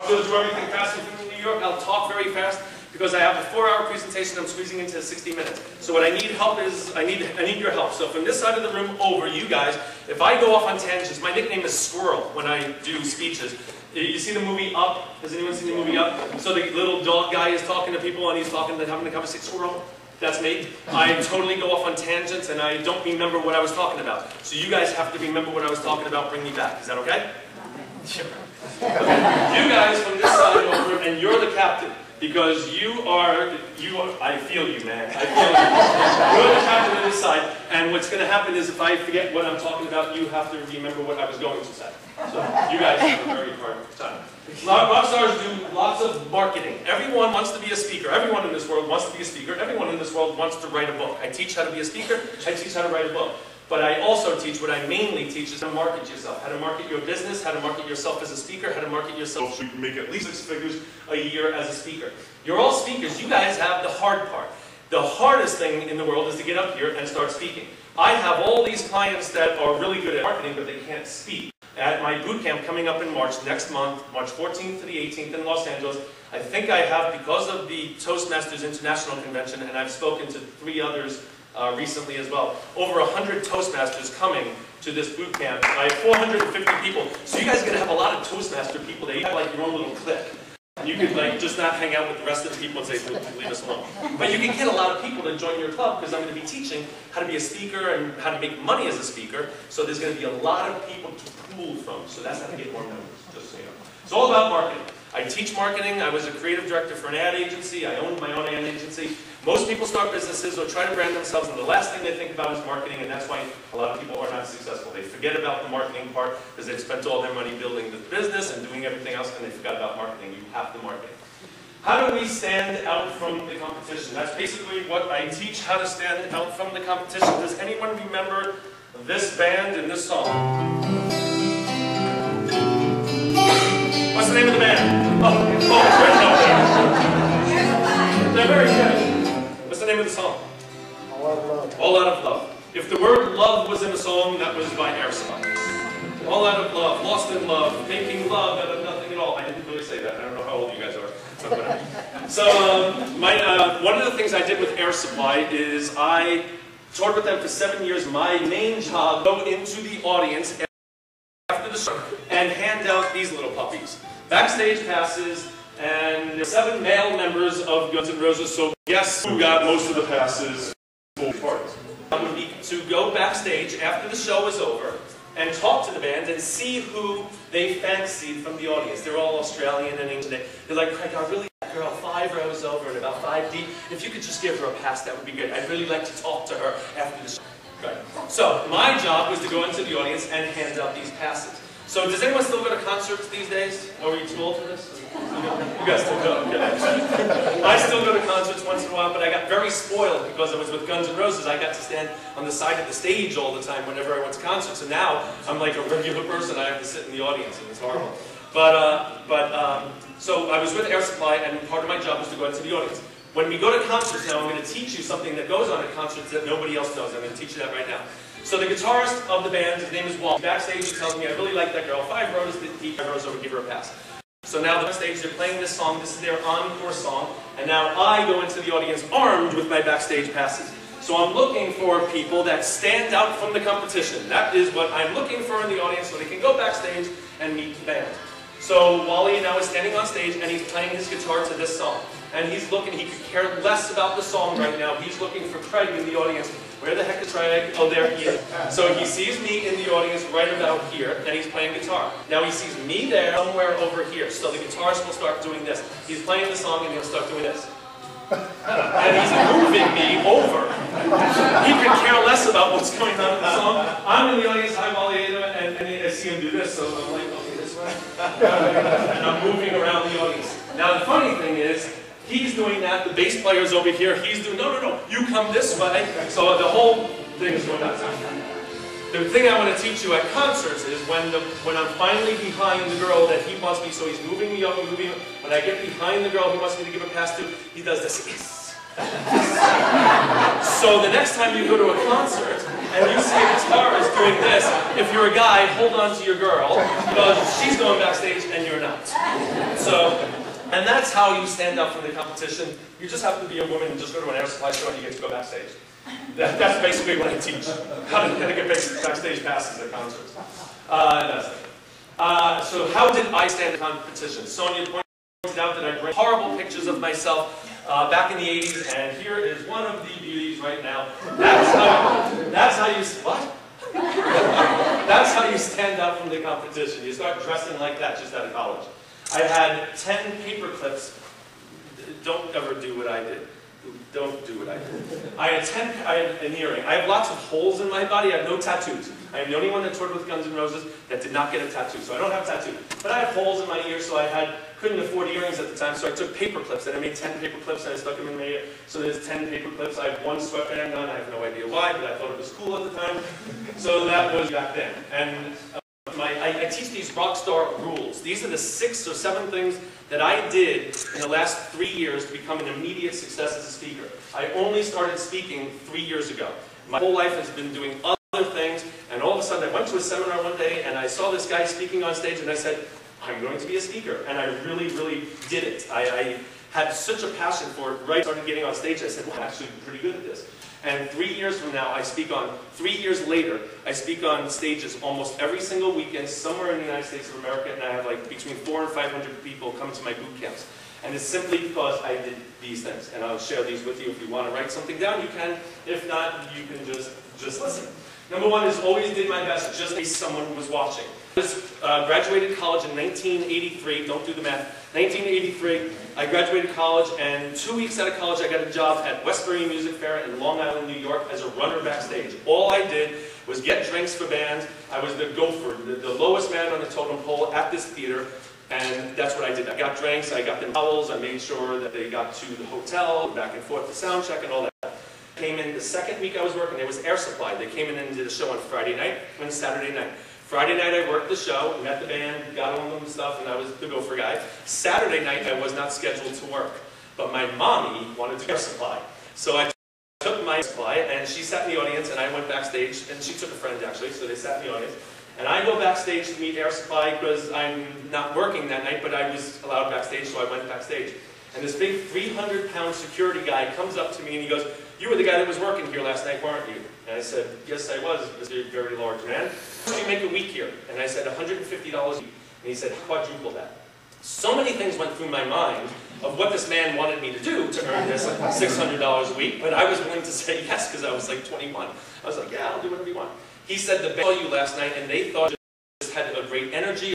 I'm going to do everything fast and from New York. I'll talk very fast because I have a 4-hour presentation I'm squeezing into 60 minutes. So what I need help is, I need your help. So from this side of the room over, you guys, if I go off on tangents, my nickname is Squirrel when I do speeches. You see the movie Up? Has anyone seen the movie Up? So the little dog guy is talking to people and he's talking to having a conversation. Squirrel? That's me. I totally go off on tangents and I don't remember what I was talking about. So you guys have to remember what I was talking about, bring me back. Is that okay? Sure. Okay. You guys from this side over, and you're the captain. Because you are, I feel you, man. I feel you. You're the captain of this side, and what's going to happen is if I forget what I'm talking about, you have to remember what I was going to say. So you guys have a very hard time. Rockstars do lots of marketing. Everyone wants to be a speaker. Everyone in this world wants to be a speaker. Everyone in this world wants to write a book. I teach how to be a speaker. I teach how to write a book. But I also teach, what I mainly teach is how to market yourself, how to market your business, how to market yourself as a speaker, how to market yourself so you can make at least 6 figures a year as a speaker. You're all speakers. You guys have the hard part. The hardest thing in the world is to get up here and start speaking. I have all these clients that are really good at marketing, but they can't speak. At my boot camp coming up in March, next month, March 14th to the 18th in Los Angeles, I think I have, because of the Toastmasters International Convention, and I've spoken to 3 others recently as well, over 100 Toastmasters coming to this boot camp. I have 450 people. So you guys are going to have a lot of Toastmaster people that you have like your own little clique. And you could like just not hang out with the rest of the people and say, leave us alone. But you can get a lot of people to join your club because I'm going to be teaching how to be a speaker and how to make money as a speaker. So there's going to be a lot of people to pull from. So that's how to get more members, just so you know. It's all about marketing. I teach marketing. I was a creative director for an ad agency. I owned my own ad agency. Most people start businesses or try to brand themselves, and the last thing they think about is marketing, and that's why a lot of people are not successful. They forget about the marketing part because they've spent all their money building the business and doing everything else, and they forgot about marketing. You have to market. How do we stand out from the competition? That's basically what I teach, how to stand out from the competition. Does anyone remember this band and this song? What's the name of the band? Oh, it's written up there. They're very good. What's the name of the song? All Out of Love. All Out of Love. If the word love was in a song, that was by Axl Rose. All Out of Love, Lost in Love, Making Love Out of Nothing at All. I didn't really say that. I don't know how old you guys are. But whatever. So one of the things I did with Air Supply is I toured with them for 7 years. My main job, go into the audience after the show and hand out these little puppies. Backstage passes, and 7 male members of Guns N' Roses, so guess who got most of the passes for the parties? Would be to go backstage after the show is over and talk to the band and see who they fancied from the audience. They're all Australian and English. They're like, Craig, I really like that girl 5 rows over and about 5 deep. If you could just give her a pass, that would be good. I'd really like to talk to her after the show. Right. So my job was to go into the audience and hand out these passes. So does anyone still go to concerts these days? Or are you too old for this? You guys still go? Okay. I still go to concerts once in a while, but I got very spoiled because I was with Guns N' Roses. I got to stand on the side of the stage all the time whenever I went to concerts. And now I'm like a regular person. I have to sit in the audience, and it's horrible. So I was with Air Supply, and part of my job was to go into the audience. When we go to concerts now, I'm going to teach you something that goes on at concerts that nobody else knows. I'm going to teach you that right now. So the guitarist of the band, his name is Walt. Backstage, he tells me, I really like that girl. 5 rows, deep, 5 rows over, give her a pass. So now the backstage, they're playing this song. This is their encore song. And now I go into the audience armed with my backstage passes. So I'm looking for people that stand out from the competition. That is what I'm looking for in the audience so they can go backstage and meet the band. So Wally now is standing on stage and he's playing his guitar to this song. And he's looking, he could care less about the song right now. He's looking for Craig in the audience. Where the heck is Craig? Oh, there he is. So he sees me in the audience right about here, and he's playing guitar. Now he sees me there somewhere over here. So the guitarist will start doing this. He's playing the song and he'll start doing this. And he's moving me over. He could care less about what's going on in the song. I'm in the audience, hi Wally, and I see him do this, so I'm like, okay, this way. And I'm moving around the audience. Now the funny thing is, he's doing that, the bass player's over here, he's doing, no, you come this way. So the whole thing is going on. The thing I want to teach you at concerts is when I'm finally behind the girl that he wants me, so he's moving me up and moving me up. When I get behind the girl he wants me to give a pass to, he does this. Yes. So the next time you go to a concert and you see a guitarist doing this. If you're a guy, hold on to your girl, because she's going backstage and you're not. So, and that's how you stand up from the competition. You just have to be a woman and just go to an air supply show and you get to go backstage. That's basically what I teach. How to get backstage passes at concerts. So how did I stand in competition? Sonia pointed out that I bring horrible pictures of myself back in the 80s, and here is one of the beauties right now. That's how you what? That's how you stand up from the competition. You start dressing like that just out of college. I had 10 paper clips. Don't ever do what I did. Don't do what I did. I had an earring. I have lots of holes in my body. I have no tattoos. I am the only one that toured with Guns N' Roses that did not get a tattoo. So I don't have a tattoo. But I have holes in my ears, so couldn't afford earrings at the time, so I took paper clips, and I made 10 paper clips, and I stuck them in my ear. So there's 10 paper clips. I have one sweatband on. I have no idea why, but I thought it was cool at the time. So that was back then. And I teach these Rockstar rules. These are the 6 or 7 things that I did in the last 3 years to become an immediate success as a speaker. I only started speaking 3 years ago. My whole life has been doing other things, and all of a sudden I went to a seminar one day, and I saw this guy speaking on stage, and I said, I'm going to be a speaker. And I really, really did it. I had such a passion for it. Right, started getting on stage, I said, well, I'm actually pretty good at this. And 3 years from now, 3 years later, I speak on stages almost every single weekend somewhere in the United States of America, and I have like between 400 and 500 people come to my boot camps. And it's simply because I did these things. And I'll share these with you. If you want to write something down, you can. If not, you can just listen. Number 1 is always did my best just in case someone was watching. I graduated college in 1983. Don't do the math. 1983, I graduated college, and 2 weeks out of college, I got a job at Westbury Music Fair in Long Island, New York, as a runner backstage. All I did was get drinks for bands. I was the gopher, the lowest man on the totem pole at this theater, and that's what I did. I got drinks, I got them towels, I made sure that they got to the hotel, back and forth to sound check and all that. Came in the second week I was working, there was Air Supply. They came in and did a show on Friday night and Saturday night. Friday night I worked the show, met the band, got on them and stuff, and I was the gopher guy. Saturday night I was not scheduled to work, but my mommy wanted to Air Supply. So I took my supply, and she sat in the audience, and I went backstage, and she took a friend actually, so they sat in the audience. And I go backstage to meet Air Supply because I'm not working that night, but I was allowed backstage, so I went backstage. And this big 300-pound security guy comes up to me and he goes, "You were the guy that was working here last night, weren't you?" And I said, "Yes, I was, Mr. Very Large Man. How much do you make a week here?" And I said, $150 a week. And he said, "Quadruple that." So many things went through my mind of what this man wanted me to do to earn this $600 a week, but I was willing to say yes because I was like 21. I was like, "Yeah, I'll do whatever you want." He said, "The band saw you last night and they thought you just had a great energy,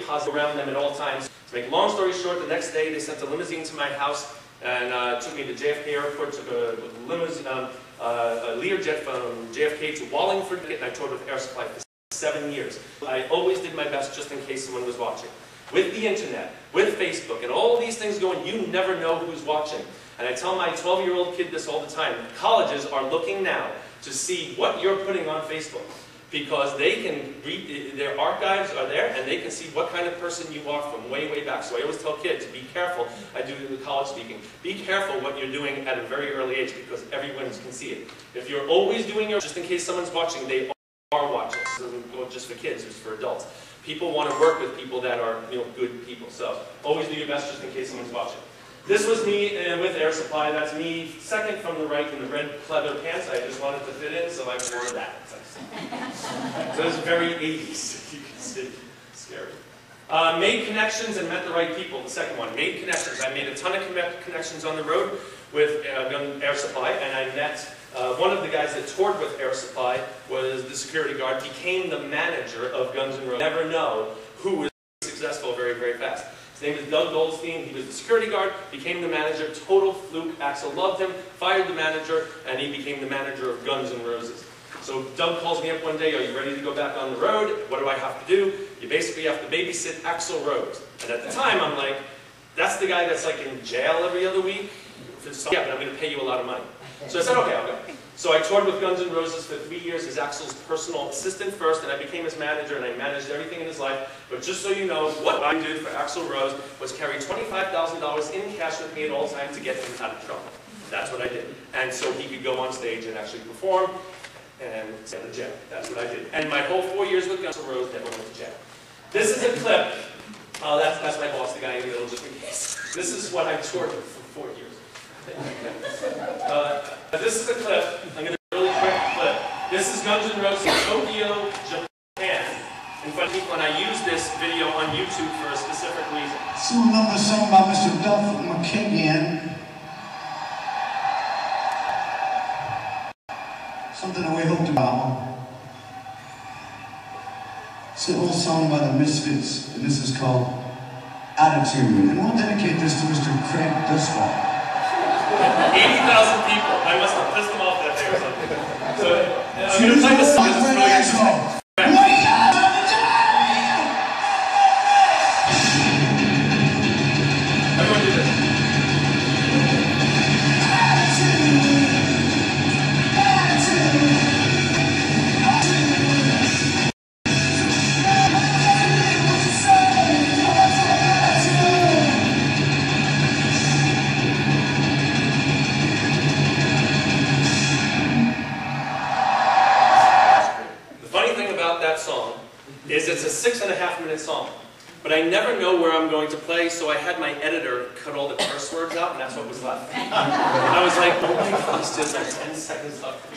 positive around them at all times." To make a long story short, the next day they sent a limousine to my house and took me to JFK Airport, took a limousine, a Learjet from JFK to Wallingford, and I toured with Air Supply for 7 years. I always did my best just in case someone was watching. With the internet, with Facebook, and all these things going, you never know who's watching. And I tell my 12-year-old kid this all the time. Colleges are looking now to see what you're putting on Facebook, because they can read, their archives are there, and they can see what kind of person you are from way, way back. So I always tell kids, be careful. I do the college speaking. Be careful what you're doing at a very early age, because everyone can see it. If you're always doing your, just in case someone's watching, they are watching. So well, just for kids, it's for adults. People want to work with people that are, good people. So always do your best just in case someone's watching. This was me with Air Supply. That's me second from the right in the red pleather pants. I just wanted to fit in, so I wore that. So it was very 80s, you can see. Scary. Made connections and met the right people. The second one, made connections. I made a ton of connections on the road with Air Supply, and I met one of the guys that toured with Air Supply was the security guard, became the manager of Guns N' Roses. Never know who was successful very, very fast. His name is Doug Goldstein. He was the security guard, became the manager, total fluke. Axl loved him, fired the manager, and he became the manager of Guns N' Roses. So Doug calls me up one day, "Are you ready to go back on the road? What do I have to do?" You basically have to babysit Axl Rose. And at the time, I'm like, that's the guy that's like in jail every other week? Yeah, but I'm going to pay you a lot of money. So I said, okay, I'll go. So I toured with Guns N' Roses for 3 years as Axl's personal assistant first, and I became his manager, and I managed everything in his life. But just so you know, what I did for Axl Rose was carry $25,000 in cash with me at all times to get him out of trouble. That's what I did. And so he could go on stage and actually perform. and sent to jail. That's what I did. And my whole 4 years with Axl Rose never went to jail. This is a clip. That's my boss, the guy in the middle, just in case. This is what I toured with for 4 years. This is a clip. I'm going to do a really quick clip. This is Guns N' Roses in Tokyo, Japan. In front of people, and I use this video on YouTube for a specific reason. This is a number sung by Mr. Duswalt McKagan. Something that we hoped about. It's an old song by the Misfits, and this is called Attitude. And we'll dedicate this to Mr. Craig Duswalt. 80,000 people. I must have pissed them off that day or something. So, I'm going to play this song. This is really interesting. Everyone do this. Song is it's a 6.5-minute song, but I never know where I'm going to play, so I had my editor cut all the curse words out, and that's what was left. And I was like, oh my gosh, there's like 10 seconds left.